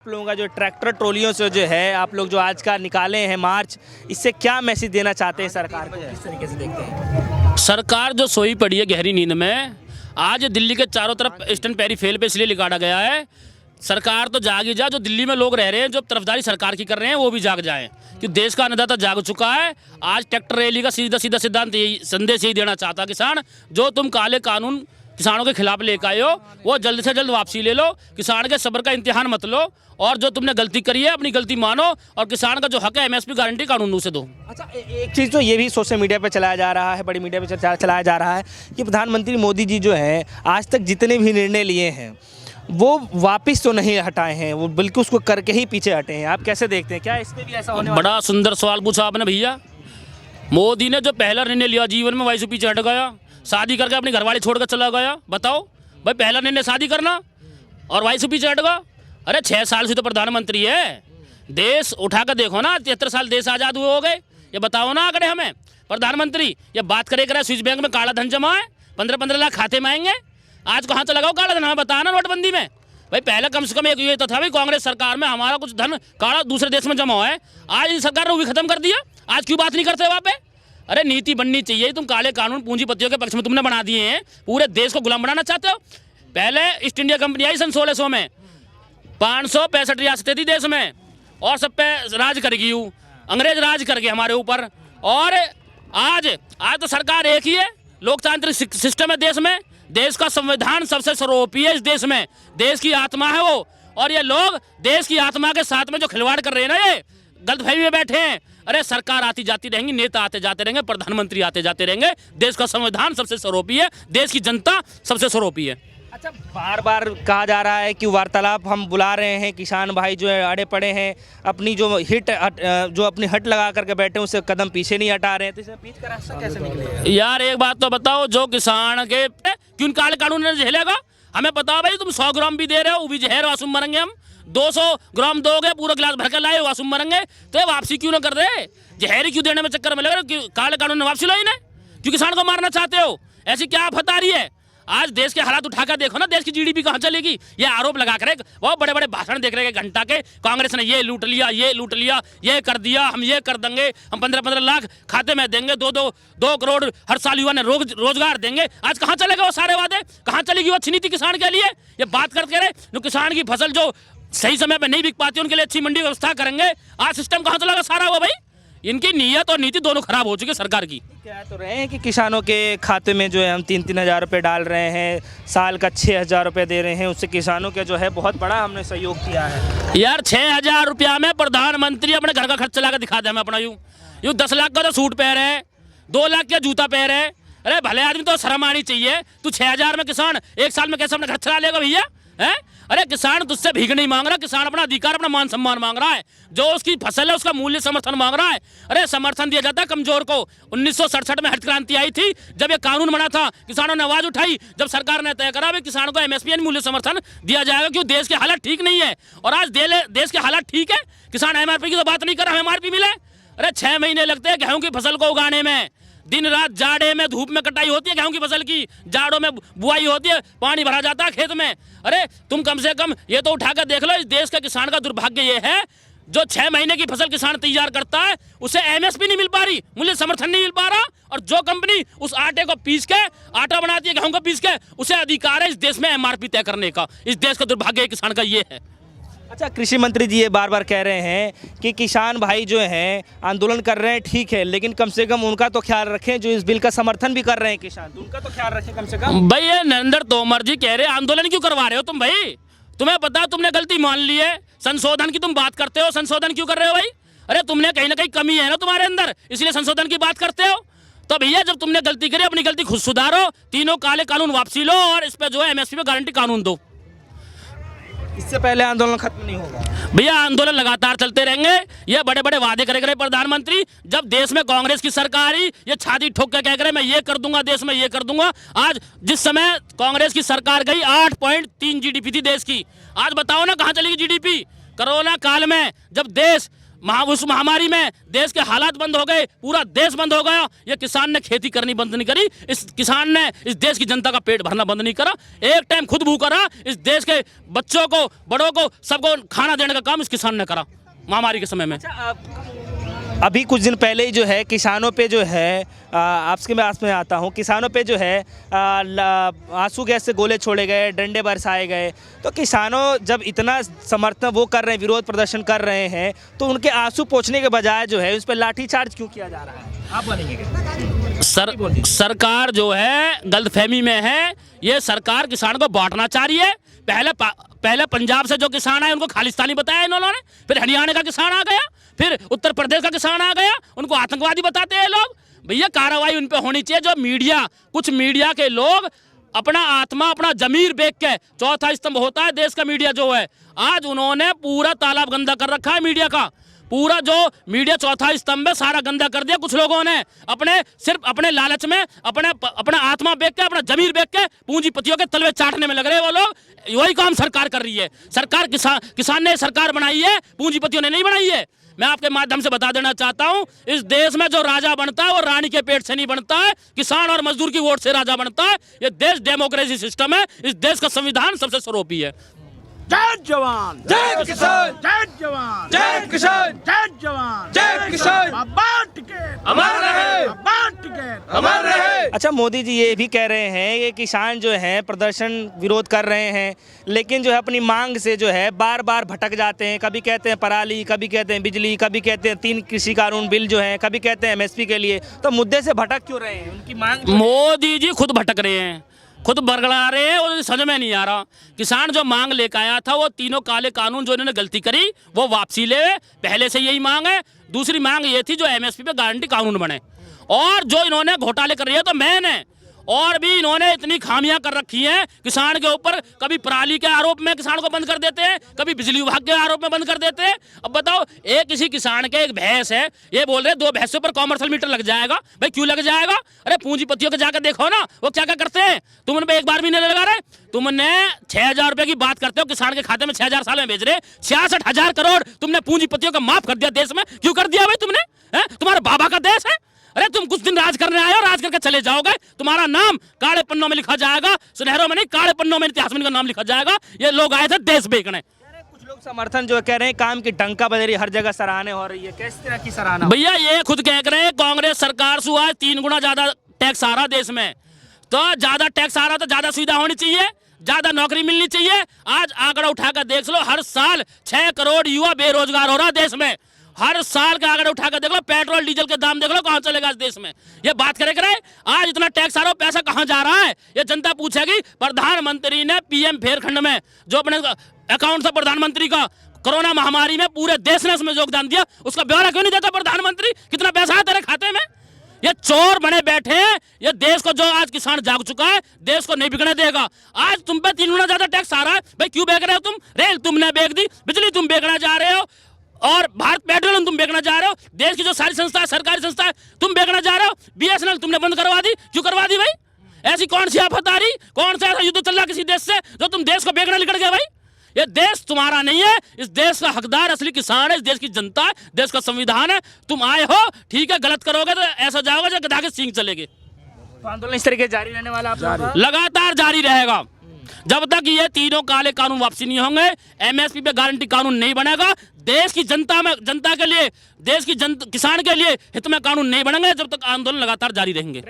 आप लोगों का जो ट्रैक्टर ट्रॉलियों से जो है आप लोग जो आज का निकाले हैं मार्च, इससे क्या मैसेज देना चाहते हैं सरकार को, किस तरीके से देखते हैं? सरकार जो सोई पड़ी है गहरी नींद में, आज दिल्ली के चारों तरफ ईस्टर्न पेरीफेल पे इसलिए लिगाड़ा गया है। सरकार तो जागी जा, जो दिल्ली में लोग रह रहे हैं जो तरफदारी सरकार की कर रहे हैं वो भी जाग जाएं, कि देश का अन्नदाता जाग चुका है। आज ट्रैक्टर रैली का सीधा सीधा सिद्धांत यही संदेश यही देना चाहता किसान, जो तुम काले कानून किसानों के खिलाफ लेकर आए हो वो जल्द से जल्द वापसी ले लो, किसान के सब्र का इम्तिहान मत लो, और जो तुमने गलती करी है अपनी गलती मानो, और किसान का जो हक है एमएसपी गारंटी कानून से दो। अच्छा, एक चीज़ तो ये भी सोशल मीडिया पे चलाया जा रहा है, बड़ी मीडिया पे चलाया जा रहा है कि प्रधानमंत्री मोदी जी जो है आज तक जितने भी निर्णय लिए हैं वो वापस तो नहीं हटाए हैं, वो बिल्कुल उसको करके ही पीछे हटे हैं। आप कैसे देखते हैं, क्या इस पर भी ऐसा होने वाला? बड़ा सुंदर सवाल पूछा आपने भैया। मोदी ने जो पहला निर्णय लिया जीवन में वही से पीछे हट गया, शादी करके अपनी घरवाली छोड़कर चला गया। बताओ भाई, पहला निर्णय शादी करना और वही से पीछे हट गया। अरे 6 साल से तो प्रधानमंत्री है, देश उठा कर देखो ना, 73 साल देश आज़ाद हुए हो गए, ये बताओ ना आंकड़े हमें। प्रधानमंत्री ये बात करे स्विस बैंक में काला धन जमा है, 15-15 लाख खाते में आएंगे। आज कहाँ तो लगाओ काला धन, हमें बताना नोटबंदी में। भाई पहले कम से कम एक ये तो था भाई कांग्रेस सरकार में हमारा कुछ धन काला दूसरे देश में जमा हुआ है, आज इस सरकार ने वो भी खत्म कर दिया। आज क्यों बात नहीं करते वहाँ पे? अरे नीति बननी चाहिए। तुम काले कानून पूंजीपतियों के पक्ष में तुमने बना दिए हैं, पूरे देश को गुलाम बनाना चाहते हो। पहले ईस्ट इंडिया कंपनी आई सन 1600 में, 565 रियासतें थी देश में, और सब पे राज कर गई, अंग्रेज राज कर गए हमारे ऊपर। और आज तो सरकार एक ही है, लोकतांत्रिक सिस्टम है देश में, देश का संविधान सबसे सर्वोपरि है इस देश में, देश की आत्मा है वो। और ये लोग देश की आत्मा के साथ में जो खिलवाड़ कर रहे हैं ना, ये गलतफहमी में बैठे हैं। अरे सरकार आती जाती रहेंगी, नेता आते जाते रहेंगे, प्रधानमंत्री आते जाते रहेंगे, देश का संविधान सबसे सर्वोपरि है, देश की जनता सबसे सर्वोपरि है। अच्छा, बार बार कहा जा रहा है कि वार्तालाप हम बुला रहे हैं, किसान भाई जो है अड़े पड़े हैं, अपनी जो अपनी हट लगा करके बैठे हैं उससे कदम पीछे नहीं हटा रहे हैं, तो इसमें बीच का रास्ता कैसे निकलेगा? यार एक बात तो बताओ, जो किसान के क्यों काले कानून ने झेलेगा? हमें पता भाई, तुम 100 ग्राम भी दे रहे हो, वो भी जहर वासुम मरेंगे हम। 200 ग्राम दोगे, पूरा गिलास भर कर लाए, वासुम मरेंगे। तो ये वापसी क्यों ना कर रहे? जहर क्यों देने में चक्कर में लगे? काले कानून ने वापसी लो इन्हें, क्यों किसान को मारना चाहते हो? ऐसी क्या आफत आ रही है? आज देश के हालात उठाकर देखो ना, देश की जीडीपी कहाँ चलेगी? ये आरोप लगा कर बहुत बड़े बड़े भाषण देख रहे हैं घंटा के, कांग्रेस ने ये लूट लिया, ये लूट लिया, ये कर दिया, हम ये कर देंगे, हम 15-15 लाख खाते में देंगे, 2 करोड़ हर साल युवा ने रोजगार देंगे। आज कहाँ चलेगा वो सारे वादे? कहाँ चलेगी वो अच्छी नीति किसान के लिए? ये बात करते रहे जो किसान की फसल जो सही समय पर नहीं बिक पाती उनके लिए अच्छी मंडी व्यवस्था करेंगे। आज सिस्टम कहाँ चलेगा सारा वो? भाई इनकी नीयत और नीति दोनों खराब हो चुकी है सरकार की। कह तो रहे हैं कि किसानों के खाते में जो है हम 3-3 हज़ार रुपये डाल रहे हैं, साल का 6,000 रुपये दे रहे हैं, उससे किसानों के जो है बहुत बड़ा हमने सहयोग किया है। यार 6,000 रुपया में प्रधानमंत्री अपने घर का खर्च चला कर दिखा दे हमें अपना। यूँ 10 लाख का तो सूट पहन है, 2 लाख का जूता पहन है। अरे भले आदमी तो शर्म आनी चाहिए। तू 6,000 में किसान एक साल में कैसे अपना घर चला लेगा भैया? है? अरे किसान तुझसे भीख नहीं मांग रहा, किसान अपना अधिकार अपना मान सम्मान मांग रहा है, जो उसकी फसल है उसका मूल्य समर्थन मांग रहा है। अरे समर्थन दिया जाता है कमजोर को। 1967 में हरित क्रांति आई थी, जब ये कानून बना था, किसानों ने आवाज उठाई, जब सरकार ने तय करा किसानों को एमएसपी यानी मूल्य समर्थन दिया जाएगा, क्यों देश के हालात ठीक नहीं है। और आज देश के हालात ठीक है, किसान एमआरपी की तो बात नहीं कर रहा, एमआरपी मिले। अरे 6 महीने लगते हैं गेहूं की फसल को उगाने में, दिन रात जाड़े में धूप में कटाई होती है गेहूं की फसल की, जाड़ों में बुआई होती है, पानी भरा जाता है खेत में। अरे तुम कम से कम ये तो उठाकर देख लो, इस देश के किसान का दुर्भाग्य ये है जो 6 महीने की फसल किसान तैयार करता है उसे एमएसपी नहीं मिल पा रही, मूल्य समर्थन नहीं मिल पा रहा। और जो कंपनी उस आटे को पीस के आटा बनाती है गेहूं को पीस के, उसे अधिकार है इस देश में एमआरपी तय करने का। इस देश का दुर्भाग्य किसान का ये है। अच्छा, कृषि मंत्री जी ये बार बार कह रहे हैं कि किसान भाई जो हैं आंदोलन कर रहे हैं, ठीक है, लेकिन कम से कम उनका तो ख्याल रखें, जो इस बिल का समर्थन भी कर रहे हैं किसान, तो उनका तो ख्याल रखें कम से कम। भाई ये नरेंद्र तोमर जी कह रहे हैं आंदोलन क्यों करवा रहे हो तुम? भाई तुम्हें पता है तुमने गलती मान ली है, संशोधन की तुम बात करते हो, संशोधन क्यों कर रहे हो भाई? अरे तुमने कहीं ना कहीं कमी है ना तुम्हारे अंदर, इसलिए संशोधन की बात करते हो। तो भैया जब तुमने गलती करी, अपनी गलती खुद सुधारो, तीनों काले कानून वापसी लो और इस पे जो है एमएसपी पे गारंटी कानून दो। इससे पहले आंदोलन खत्म नहीं होगा भैया, आंदोलन लगातार चलते रहेंगे। ये बड़े बड़े वादे करे करे प्रधानमंत्री, जब देश में कांग्रेस की सरकार आई, ये छाती ठोक के कह करे मैं ये कर दूंगा, देश में ये कर दूंगा। आज जिस समय कांग्रेस की सरकार गई 8.3 जीडीपी थी देश की, आज बताओ ना कहाँ चलेगी जीडीपी? कोरोना काल में जब देश उस महामारी में देश के हालात बंद हो गए, पूरा देश बंद हो गया। ये किसान ने खेती करनी बंद नहीं करी, इस किसान ने इस देश की जनता का पेट भरना बंद नहीं करा, एक टाइम खुद भूखा रहा। इस देश के बच्चों को, बड़ों को, सबको खाना देने का काम इस किसान ने करा महामारी के समय में। अभी कुछ दिन पहले ही जो है किसानों पे जो है आपके पास में आता हूँ, किसानों पे जो है आंसू गैस से गोले छोड़े गए, डंडे बरसाए गए। तो किसानों जब इतना समर्थन वो कर रहे हैं, विरोध प्रदर्शन कर रहे हैं, तो उनके आंसू पोंछने के बजाय जो है उस पर लाठीचार्ज क्यों किया जा रहा है? आप बोलेंगे सरकार जो है गलतफहमी में है। ये सरकार किसान को बांटना चाह रही है। पहले पंजाब से जो किसान आए उनको खालिस्तानी बताया इन्होंने, फिर हरियाणा का किसान आ गया, फिर उत्तर प्रदेश का किसान आ गया, उनको आतंकवादी बताते हैं लोग। भैया कार्रवाई उन पे होनी चाहिए। जो मीडिया, कुछ मीडिया के लोग अपना आत्मा, अपना जमीर बेच के, चौथा स्तंभ होता है देश का मीडिया जो है, आज उन्होंने पूरा तालाब गंदा कर रखा है मीडिया का। पूरा जो मीडिया चौथा स्तंभ है सारा गंदा कर दिया कुछ लोगों ने, सिर्फ अपने लालच में, अपना आत्मा बेच के, अपना जमीर बेच के पूंजीपतियों के तलवे चाटने में लग रहे हैं वो लोग। वही काम सरकार कर रही है। सरकार किसान ने सरकार बनाई है, पूंजीपतियों ने नहीं बनाई है। मैं आपके माध्यम से बता देना चाहता हूं, इस देश में जो राजा बनता है वो रानी के पेट से नहीं बनता है, किसान और मजदूर की वोट से राजा बनता है। ये देश डेमोक्रेसी सिस्टम है, इस देश का संविधान सबसे सर्वोपरि है। जय जवान, जय किसान, जय जवान, जय किसान, जय जवान, जय किसान, बाबा टिकट अमर रहे, बाबा टिकट अमर रहे। अच्छा, मोदी जी ये भी कह रहे हैं कि किसान जो हैं प्रदर्शन विरोध कर रहे हैं, लेकिन जो है अपनी मांग से जो है बार बार भटक जाते हैं। कभी कहते हैं पराली, कभी कहते हैं बिजली, कभी कहते हैं 3 कृषि कानून बिल जो है, कभी कहते हैं MSP के लिए। तो मुद्दे से भटक क्यों रहे हैं? उनकी मांग मोदी जी खुद भटक रहे हैं, खुद बरगड़ा रहे हैं, वो समझ में नहीं आ रहा। किसान जो मांग लेकर आया था वो तीनों काले कानून जो इन्होंने गलती करी वो वापसी ले, पहले से यही मांग है। दूसरी मांग ये थी जो MSP पे गारंटी कानून बने, और जो इन्होंने घोटाले कर रही है तो मैंने और भी इन्होंने इतनी खामियां कर रखी हैं किसान के ऊपर। कभी पराली के आरोप में किसान को बंद कर देते हैं, कभी बिजली विभाग के आरोप में बंद कर देते हैं। अब बताओ, एक किसी किसान के एक भैंस है, ये बोल रहे 2 भैंसों पर कॉमर्शियल मीटर लग जाएगा। भाई क्यों लग जाएगा? अरे पूंजीपतियों के जाकर देखो ना वो क्या क्या करते हैं। तुम उन पर एक बार भी नहीं लगा रहे। तुमने 6,000 रुपए की बात करते हो, किसान के खाते में 6,000 साल में भेज रहे, 66,000 करोड़ तुमने पूंजीपतियों का माफ कर दिया देश में। क्यों कर दिया भाई तुमने? तुम्हारे बाबा का देश है। अरे तुम कुछ दिन राज करने आए हो, राज करके चले जाओगे, तुम्हारा नाम काले पन्नों में लिखा जाएगा, सुनहरों में नहीं, काले पन्नों में, इतिहास में इनका नाम लिखा जाएगा। ये लोग आए थे देश बेचने। कुछ लोग समर्थन जो कह रहे हैं काम की डंका बज रही, हर जगह सराहने हो रही है। किस तरह की सराहना? भैया ये खुद कह रहे हैं कांग्रेस सरकार से आज 3 गुना ज्यादा टैक्स आ रहा देश में। तो ज्यादा टैक्स आ रहा तो ज्यादा सुविधा होनी चाहिए, ज्यादा नौकरी मिलनी चाहिए। आज आंकड़ा उठाकर देख लो, हर साल 6 करोड़ युवा बेरोजगार हो रहा देश में। हर साल का आंकड़ा उठाकर देख लो, पेट्रोल डीजल के दाम देख लो कहां चलेगा इस देश में। ये बात करे आज इतना टैक्स आ रहा है, पैसा कहां जा रहा है ये जनता पूछेगी। प्रधानमंत्री ने PM फेर खंड में जो अपने अकाउंट था प्रधानमंत्री का, कोरोना महामारी में पूरे देश ने उसमें योगदान दिया, उसका ब्यौरा क्यों नहीं देता प्रधानमंत्री? कितना पैसा है तेरे खाते में? ये चोर बने बैठे हैं। ये देश को, जो आज किसान जाग चुका है, देश को नहीं बिकने देगा। आज तुम पे 3 गुना ज्यादा टैक्स आ रहा है। भाई क्यों बेच रहे हो तुम? रेल तुमने बेच दी, बिजली तुम बेचना जा रहे हो, और भारत पेट्रोलियम तुम बेचना जा रहे हो। देश की जो सारी संस्था है, सरकारी संस्था है, तुम बेचना जा रहे हो। BSNL तुमने बंद करवा दी। क्यों करवा दी भाई? ऐसी कौन सी आफत आ रही, कौन सा ऐसा युद्ध चल रहा किसी देश से जो तुम देश को बेचना निकल गए? भाई ये देश तुम्हारा नहीं है, इस देश का हकदार असली किसान है, इस देश की जनता है, देश का संविधान है। तुम आए हो, ठीक है, गलत करोगे तो ऐसा जाओगे जो गधा के सींग चलेगे। तो आंदोलन इस तरीके जारी रहने वाला आप लोगों का? लगातार जारी रहेगा जब तक ये तीनों काले कानून वापसी नहीं होंगे, MSP पे गारंटी कानून नहीं बनेगा, देश की जनता के लिए, देश की किसान के लिए हित में कानून नहीं बनेंगे, जब तक आंदोलन लगातार जारी रहेंगे।